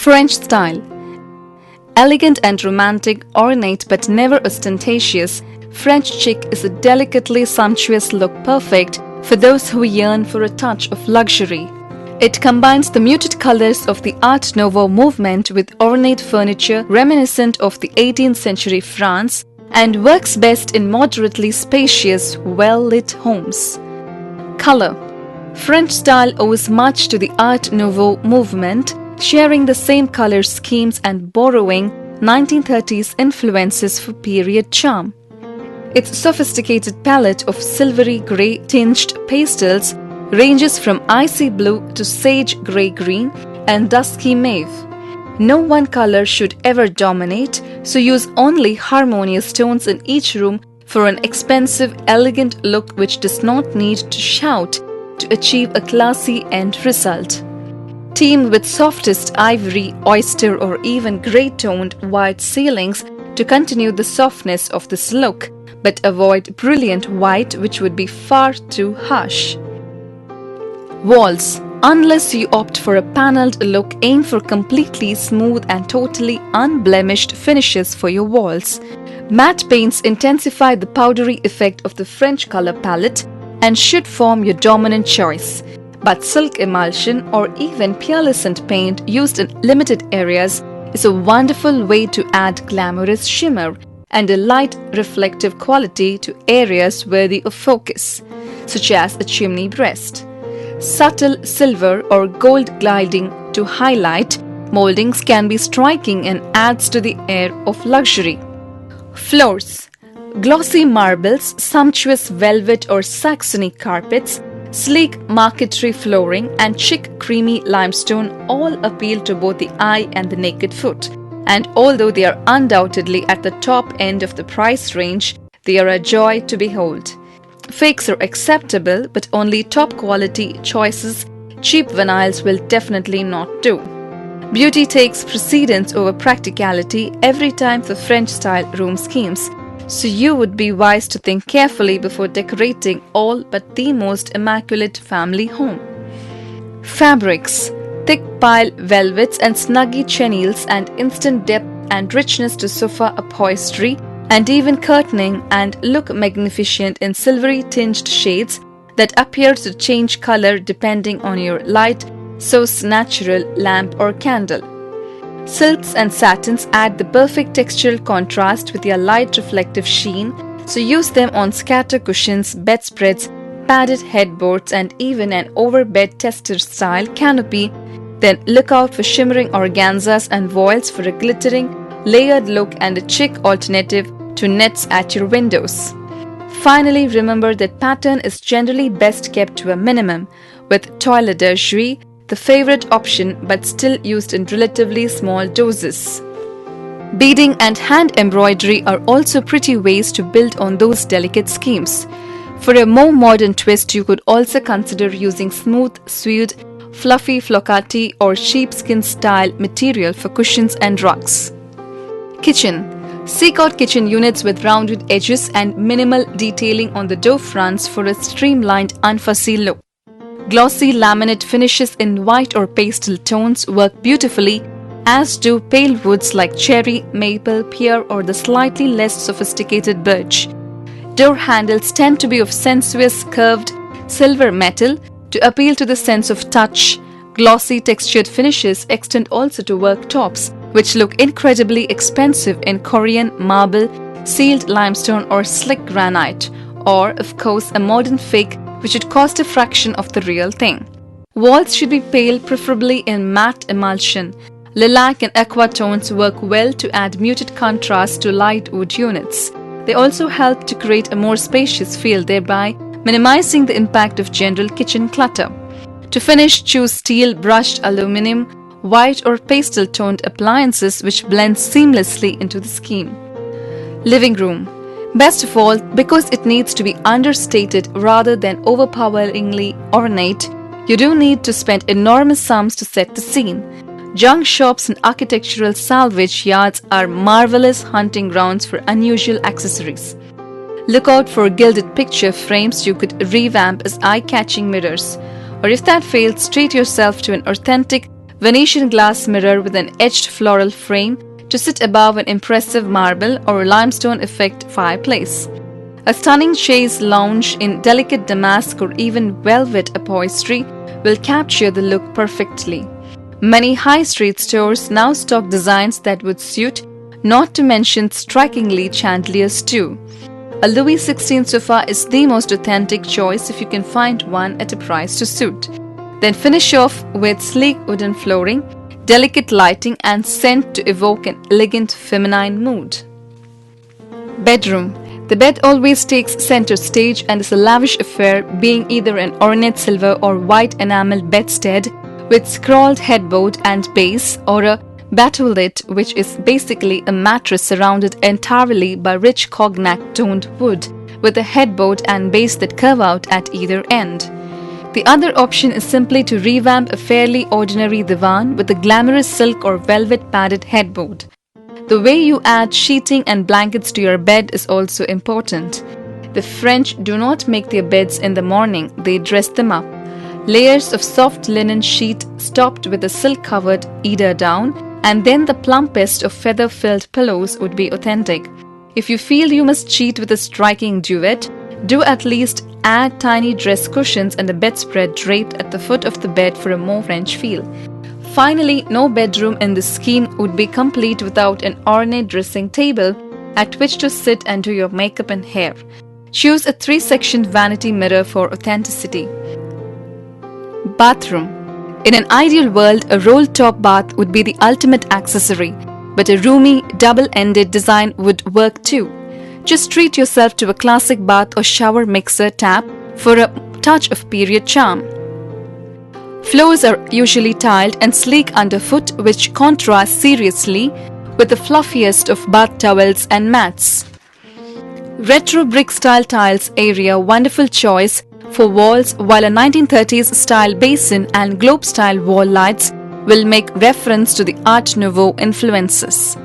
French style. Elegant and romantic, ornate but never ostentatious, French chic is a delicately sumptuous look perfect for those who yearn for a touch of luxury. It combines the muted colors of the Art Nouveau movement with ornate furniture reminiscent of the 18th century France and works best in moderately spacious, well-lit homes. Color. French style owes much to the Art Nouveau movement, sharing the same color schemes and borrowing 1930s influences for period charm. Its sophisticated palette of silvery grey tinged pastels ranges from icy blue to sage grey-green and dusky mauve. No one color should ever dominate, so use only harmonious tones in each room for an expensive, elegant look which does not need to shout to achieve a classy end result. Team with softest ivory, oyster or even grey-toned white ceilings to continue the softness of this look, but avoid brilliant white which would be far too harsh. Walls. Unless you opt for a panelled look, aim for completely smooth and totally unblemished finishes for your walls. Matte paints intensify the powdery effect of the French color palette and should form your dominant choice. But silk emulsion or even pearlescent paint used in limited areas is a wonderful way to add glamorous shimmer and a light reflective quality to areas worthy of focus, such as a chimney breast. Subtle silver or gold gliding to highlight moldings can be striking and adds to the air of luxury. Floors. Glossy marbles, sumptuous velvet or Saxony carpets, sleek marquetry flooring and chic creamy limestone all appeal to both the eye and the naked foot. And although they are undoubtedly at the top end of the price range, they are a joy to behold. Fakes are acceptable, but only top quality choices. Cheap vinyls will definitely not do. Beauty takes precedence over practicality every time for French style room schemes, so you would be wise to think carefully before decorating all but the most immaculate family home. Fabrics. Thick pile velvets and snuggy chenilles and instant depth and richness to sofa upholstery and even curtaining and look magnificent in silvery tinged shades that appear to change color depending on your light source, natural lamp or candle. Silks and satins add the perfect textural contrast with their light reflective sheen, so use them on scatter cushions, bedspreads, padded headboards and even an overbed tester style canopy. Then look out for shimmering organzas and voiles for a glittering, layered look and a chic alternative to nets at your windows. Finally, remember that pattern is generally best kept to a minimum, with toile de jouy the favorite option but still used in relatively small doses. Beading and hand embroidery are also pretty ways to build on those delicate schemes. For a more modern twist, you could also consider using smooth, suede, fluffy flocati or sheepskin style material for cushions and rugs. Kitchen. Seek out kitchen units with rounded edges and minimal detailing on the door fronts for a streamlined, unfussy look. Glossy laminate finishes in white or pastel tones work beautifully, as do pale woods like cherry, maple, pear or the slightly less sophisticated birch. Door handles tend to be of sensuous curved silver metal to appeal to the sense of touch. Glossy textured finishes extend also to worktops, which look incredibly expensive in Korean marble, sealed limestone or slick granite, or of course a modern fake which would cost a fraction of the real thing. Walls should be pale, preferably in matte emulsion. Lilac and aqua tones work well to add muted contrast to light wood units. They also help to create a more spacious feel, thereby minimizing the impact of general kitchen clutter. To finish, choose steel, brushed aluminum, white or pastel toned appliances which blend seamlessly into the scheme. Living room. Best of all, because it needs to be understated rather than overpoweringly ornate, you do need to spend enormous sums to set the scene. Junk shops and architectural salvage yards are marvelous hunting grounds for unusual accessories. Look out for gilded picture frames you could revamp as eye-catching mirrors, or if that fails, treat yourself to an authentic Venetian glass mirror with an etched floral frame to sit above an impressive marble or limestone effect fireplace. A stunning chaise lounge in delicate damask or even velvet upholstery will capture the look perfectly. Many high street stores now stock designs that would suit, not to mention strikingly chandeliers too. A Louis XVI sofa is the most authentic choice if you can find one at a price to suit. Then finish off with sleek wooden flooring, delicate lighting and scent to evoke an elegant feminine mood. Bedroom. The bed always takes center stage and is a lavish affair, being either an ornate silver or white enamel bedstead with scrolled headboard and base, or a batoulet, which is basically a mattress surrounded entirely by rich cognac-toned wood with a headboard and base that curve out at either end. The other option is simply to revamp a fairly ordinary divan with a glamorous silk or velvet padded headboard. The way you add sheeting and blankets to your bed is also important. The French do not make their beds in the morning, they dress them up. Layers of soft linen sheet topped with a silk-covered eider down, and then the plumpest of feather-filled pillows would be authentic. If you feel you must cheat with a striking duvet, do at least add tiny dress cushions and a bedspread draped at the foot of the bed for a more French feel. Finally, no bedroom in this scheme would be complete without an ornate dressing table at which to sit and do your makeup and hair. Choose a 3-sectioned vanity mirror for authenticity. Bathroom. In an ideal world, a roll-top bath would be the ultimate accessory, but a roomy, double-ended design would work too. Just treat yourself to a classic bath or shower mixer tap for a touch of period charm. Floors are usually tiled and sleek underfoot, which contrasts seriously with the fluffiest of bath towels and mats. Retro brick style tiles area wonderful choice for walls, while a 1930s style basin and globe style wall lights will make reference to the Art Nouveau influences.